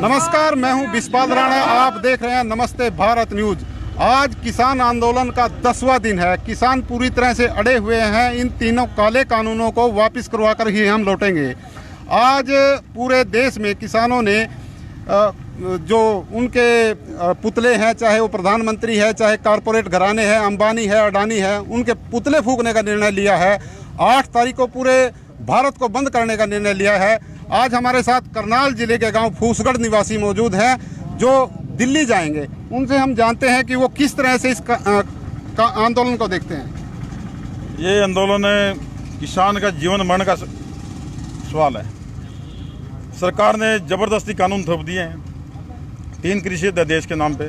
नमस्कार, मैं हूं बिस्वाल राणा। आप देख रहे हैं नमस्ते भारत न्यूज। आज किसान आंदोलन का 10वां दिन है। किसान पूरी तरह से अड़े हुए हैं। इन तीनों काले कानूनों को वापस करवाकर ही हम लौटेंगे। आज पूरे देश में किसानों ने जो उनके पुतले हैं, चाहे वो प्रधानमंत्री है, चाहे कारपोरेट घराने हैं, अंबानी है, अडानी है, उनके पुतले फूंकने का निर्णय लिया है। 8 तारीख को पूरे भारत को बंद करने का निर्णय लिया है। आज हमारे साथ करनाल जिले के गांव फूसगढ़ निवासी मौजूद हैं जो दिल्ली जाएंगे। उनसे हम जानते हैं कि वो किस तरह से इस आंदोलन को देखते हैं। ये आंदोलन किसान का जीवन मरण का सवाल है। सरकार ने जबरदस्ती कानून थोप दिए हैं 3 कृषि अध्यादेश के नाम पे,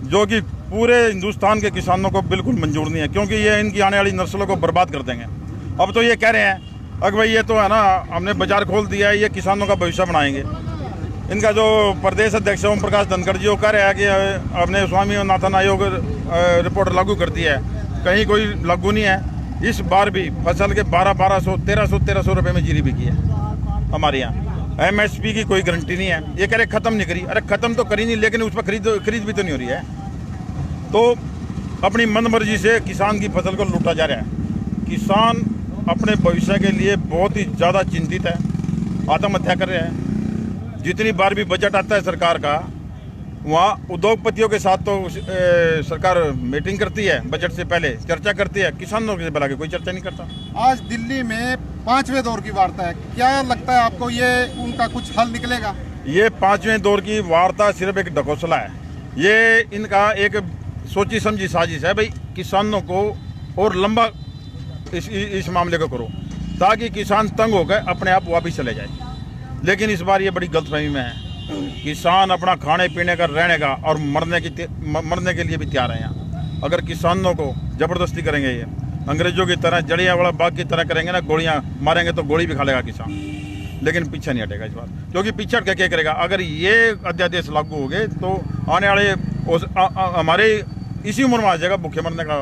जो कि पूरे हिंदुस्तान के किसानों को बिल्कुल मंजूर नहीं है, क्योंकि ये इनकी आने वाली नस्लों को बर्बाद कर देंगे। अब तो ये कह रहे हैं अगर भाई ये तो है ना, हमने बाजार खोल दिया है, ये किसानों का भविष्य बनाएंगे। इनका जो प्रदेश अध्यक्ष ओम प्रकाश धनखड़ जी वो कह रहे हैं कि हमने स्वामीनाथन आयोग रिपोर्ट लागू कर दी है, कहीं कोई लागू नहीं है। इस बार भी फसल के 1200 1300 रुपये में जीरी बिकी है हमारे यहाँ। MSP की कोई गारंटी नहीं है। ये कह रहे खत्म नहीं करी। अरे खत्म तो करी नहीं, लेकिन उस पर खरीद भी तो नहीं हो रही है। तो अपनी मनमर्जी से किसान की फसल को लूटा जा रहा है। किसान अपने भविष्य के लिए बहुत ही ज़्यादा चिंतित है, आत्महत्या कर रहे हैं। जितनी बार भी बजट आता है सरकार का, वहाँ उद्योगपतियों के साथ तो सरकार मीटिंग करती है, बजट से पहले चर्चा करती है, किसानों के बुला के कोई चर्चा नहीं करता। आज दिल्ली में 5वें दौर की वार्ता है। क्या लगता है आपको, ये उनका कुछ हल निकलेगा? ये 5वें दौर की वार्ता सिर्फ एक ढकोसला है। ये इनका एक सोची समझी साजिश है। भाई किसानों को और लंबा इस मामले को करो ताकि किसान तंग होकर अपने आप वापस चले जाए। लेकिन इस बार ये बड़ी गलतफहमी में है। किसान अपना खाने पीने का, रहने का और मरने के लिए भी तैयार है यहाँ। अगर किसानों को ज़बरदस्ती करेंगे, ये अंग्रेजों की तरह जलियांवाला बाग की तरह करेंगे ना, गोलियाँ मारेंगे तो गोली भी खा लेगा किसान, लेकिन पीछे नहीं हटेगा इस बार। क्योंकि पीछे हट क्या करेगा? अगर ये अध्यादेश लागू हो गए तो आने वाले हमारे इसी उम्र में आ जाएगा, भूखे मरने का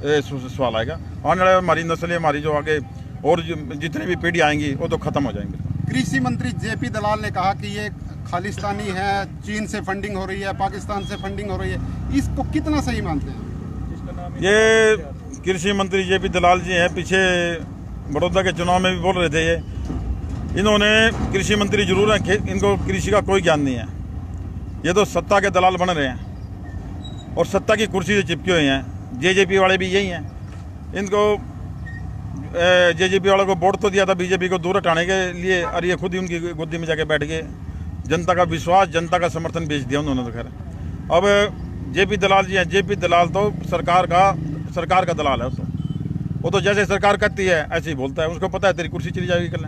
सवाल आएगा। आने वाले हमारी नस्लें, हमारी जो आगे और जितनी भी पीढ़ी आएंगी वो तो खत्म हो जाएंगे। कृषि मंत्री JP दलाल ने कहा कि ये खालिस्तानी है, चीन से फंडिंग हो रही है, पाकिस्तान से फंडिंग हो रही है। इसको कितना सही मानते हैं? ये कृषि मंत्री JP दलाल जी हैं, पीछे बड़ौदा के चुनाव में भी बोल रहे थे। ये इन्होंने कृषि मंत्री जरूर हैं, इनको कृषि का कोई ज्ञान नहीं है। ये तो सत्ता के दलाल बन रहे हैं और सत्ता की कुर्सी से चिपके हुए हैं। JJP वाले भी यही हैं। इनको JJP वालों को वोट तो दिया था BJP को दूर हटाने के लिए, और ये खुद ही उनकी गोदी में जाके बैठ गए। जनता का विश्वास, जनता का समर्थन बेच दिया उन्होंने तो। खैर अब JP दलाल जी हैं। JP दलाल तो सरकार का दलाल है। वो तो जैसे सरकार करती है ऐसे ही बोलता है। उसको पता है तेरी कुर्सी चली जाएगी कल।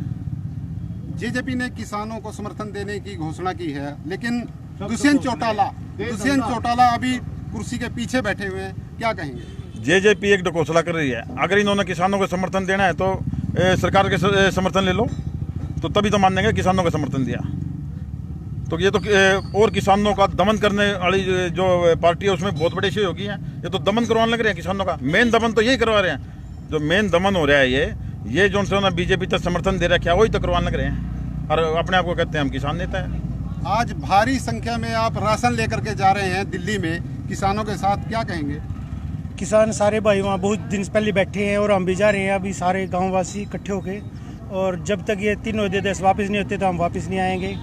JJP ने किसानों को समर्थन देने की घोषणा की है, लेकिन दुष्यंत चौटाला अभी कुर्सी के पीछे बैठे हुए हैं। क्या कहेंगे? JJP एक ढकोसला कर रही है। अगर इन्होंने किसानों को समर्थन देना है तो सरकार के समर्थन ले लो, तो तभी तो मान देंगे किसानों को समर्थन दिया। तो ये तो और किसानों का दमन करने वाली जो पार्टी है उसमें बहुत बड़ी सहयोगी है। ये तो दमन करवाने लग रहे हैं किसानों का। मेन दमन तो यही करवा रहे हैं। जो मेन दमन हो रहा है ये जो उन्होंने BJP तक समर्थन दे रखा है वही तो करवाने लग रहे हैं, और अपने आप को कहते हैं हम किसान नेता है। आज भारी संख्या में आप राशन लेकर के जा रहे हैं दिल्ली में किसानों के साथ, क्या कहेंगे? किसान सारे भाई वहाँ बहुत दिन से पहले बैठे हैं और हम भी जा रहे हैं अभी, सारे गांववासी इकट्ठे होके। और जब तक ये 3 अध्यादेश वापस नहीं होते तो हम वापस नहीं आएंगे।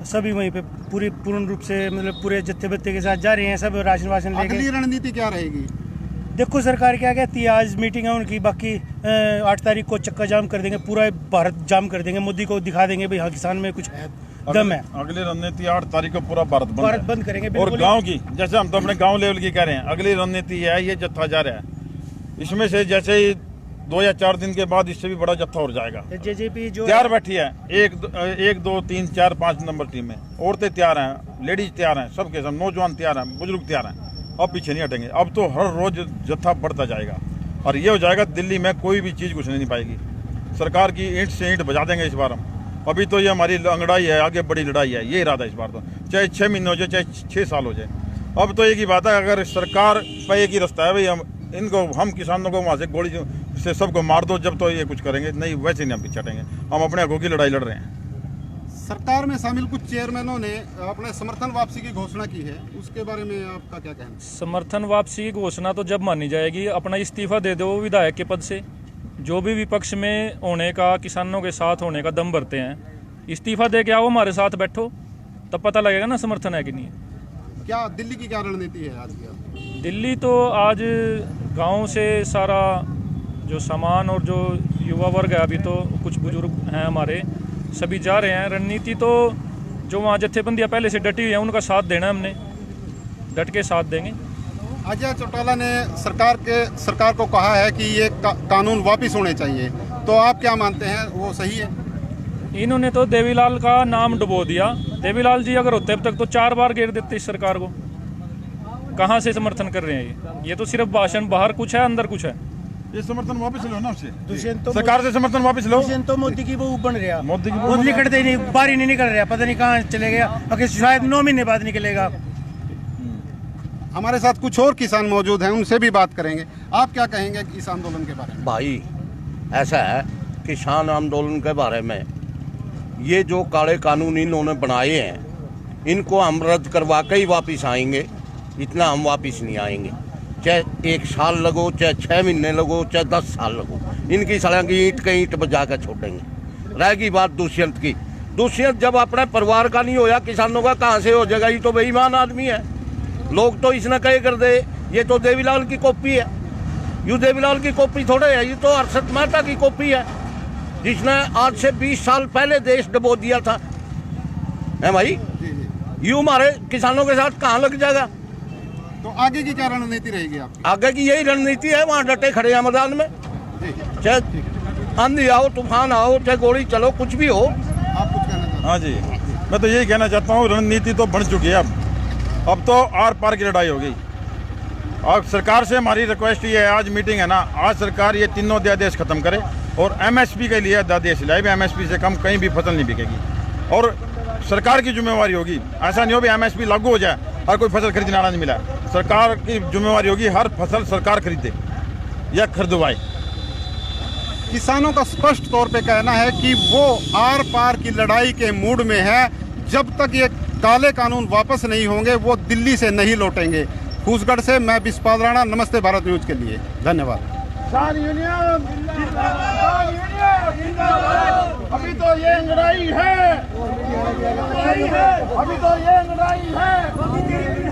सभी वहीं पे पूर्ण रूप से, मतलब पूरे जत्थे बत्थे के साथ जा रहे हैं सब, राशन वाशन लेके। अगली रणनीति क्या रहेगी? देखो सरकार क्या कहती है। आज मीटिंग है उनकी, बाकी 8 तारीख को चक्का जाम कर देंगे, पूरा भारत जाम कर देंगे। मोदी को दिखा देंगे भाई हाँ किसान में कुछ है, दम है। अगली रणनीति 8 तारीख को पूरा भारत बंद करेंगे। और गांव की, जैसे हम तो अपने गांव लेवल की कह रहे हैं, अगली रणनीति है ये जत्था जा रहा है। इसमें से जैसे ही 2 या 4 दिन के बाद इससे भी बड़ा जत्था हो जाएगा। JJP जो तैयार बैठी है 1 2 3 4 5 नंबर टीम में। औरतें तैयार हैं, लेडीज तैयार हैं, सबके सब नौजवान तैयार हैं, बुजुर्ग तैयार हैं। अब पीछे नहीं हटेंगे। अब तो हर रोज जत्था बढ़ता जाएगा और ये हो जाएगा दिल्ली में कोई भी चीज़ घुसने नहीं पाएगी। सरकार की ईंट से ईंट बजा देंगे इस बार हम। अभी तो ये हमारी अंगड़ाई है, आगे बड़ी लड़ाई है, ये इरादा इस बार तो। चाहे 6 महीने हो जाए, चाहे 6 साल हो जाए। अब तो एक ही बात है, अगर सरकार पे एक ही रास्ता है भाई, हम किसानों को वहाँ से गोली से सबको मार दो, जब तो ये कुछ करेंगे नहीं, वैसे नहीं हम पीछे हटेंगे। हम अपने हकों की लड़ाई लड़ रहे हैं। सरकार में शामिल कुछ चेयरमैनों ने अपने समर्थन वापसी की घोषणा की है, उसके बारे में आपका क्या कहना है? समर्थन वापसी की घोषणा तो जब मानी जाएगी, अपना इस्तीफा दे दो विधायक के पद से। जो भी विपक्ष में होने का, किसानों के साथ होने का दम भरते हैं, इस्तीफा दे के आओ, हमारे साथ बैठो, तब पता लगेगा ना समर्थन है कि नहीं। क्या दिल्ली की क्या रणनीति है आज की? दिल्ली तो आज गांव से सारा जो सामान और जो युवा वर्ग है, अभी तो कुछ बुजुर्ग हैं हमारे, सभी जा रहे हैं। रणनीति तो जो वहाँ जत्थेबंदियाँ पहले से डटी हुई हैं, उनका साथ देना, हमने डट के साथ देंगे। अजय चौटाला ने सरकार को कहा है कि ये कानून वापस होने चाहिए, तो आप क्या मानते हैं, वो सही है? इन्होंने तो देवीलाल का नाम डुबो दिया। देवीलाल जी अगर होते अब तक तो 4 बार घेर देते इस सरकार को। कहाँ से समर्थन कर रहे हैं ये तो सिर्फ भाषण, बाहर कुछ है अंदर कुछ है। ये समर्थन वापस लो ना उससे, दुष्यंत सरकार से समर्थन वापस लो। तो मोदी की वो बन रहा, मोदी की वो निकलते ही नहीं, बाहर ही नहीं निकल रहा, पता नहीं कहाँ चले गया, अगर शायद 9 महीने बाद निकलेगा। हमारे साथ कुछ और किसान मौजूद हैं, उनसे भी बात करेंगे। आप क्या कहेंगे इस आंदोलन के बारे में? भाई ऐसा है, किसान आंदोलन के बारे में, ये जो काले कानून इन्होंने बनाए हैं, इनको हम रद्द करवा के ही वापस आएंगे, इतना हम वापस नहीं आएंगे। चाहे 1 साल लगो, चाहे 6 महीने लगो, चाहे 10 साल लगो, इनकी सड़क ईंट के ईंट बजा कर छोड़ेंगे। रहेगी बात दुष्यंत की, दुष्यंत जब अपने परिवार का नहीं होया, किसानों का कहाँ से हो जाएगा? ये तो बेईमान आदमी है। लोग तो इसने कहे कर दे ये तो देवीलाल की कॉपी है। यू देवीलाल की कॉपी थोड़े है, ये तो हर्षद मेहता की कॉपी है, जिसने आज से 20 साल पहले देश डुबो दिया था, है भाई। यू हमारे किसानों के साथ कहाँ लग जाएगा? तो आगे की क्या रणनीति रहेगी आपकी? आगे की यही रणनीति है, वहाँ डटे खड़े हैं मैदान में, चाहे आंधी आओ, तूफान आओ, चाहे गोली चलो, कुछ भी हो। आप कुछ कहना चाहते हैं? हाँ जी, मैं तो यही कहना चाहता हूँ, रणनीति तो बन चुकी है। अब तो आर पार की लड़ाई हो गई। और सरकार से हमारी रिक्वेस्ट ये है, आज मीटिंग है ना, आज सरकार ये तीनों अध्यादेश खत्म करे और MSP के लिए अध्यादेश लाए। MSP से कम कहीं भी फसल नहीं बिकेगी और सरकार की जिम्मेवारी होगी। ऐसा नहीं हो भी MSP लागू हो जाए और कोई फसल खरीदने वाला नहीं मिला। सरकार की जिम्मेवारी होगी, हर फसल सरकार खरीदे या खरीदवाए। किसानों का स्पष्ट तौर पे कहना है कि वो आर पार की लड़ाई के मूड में है। जब तक ये काले कानून वापस नहीं होंगे, वो दिल्ली से नहीं लौटेंगे। फूसगढ़ से मैं बिस्पाल राणा, नमस्ते भारत न्यूज के लिए, धन्यवाद। अभी तो ये लड़ाई है, अभी तो ये लड़ाई है।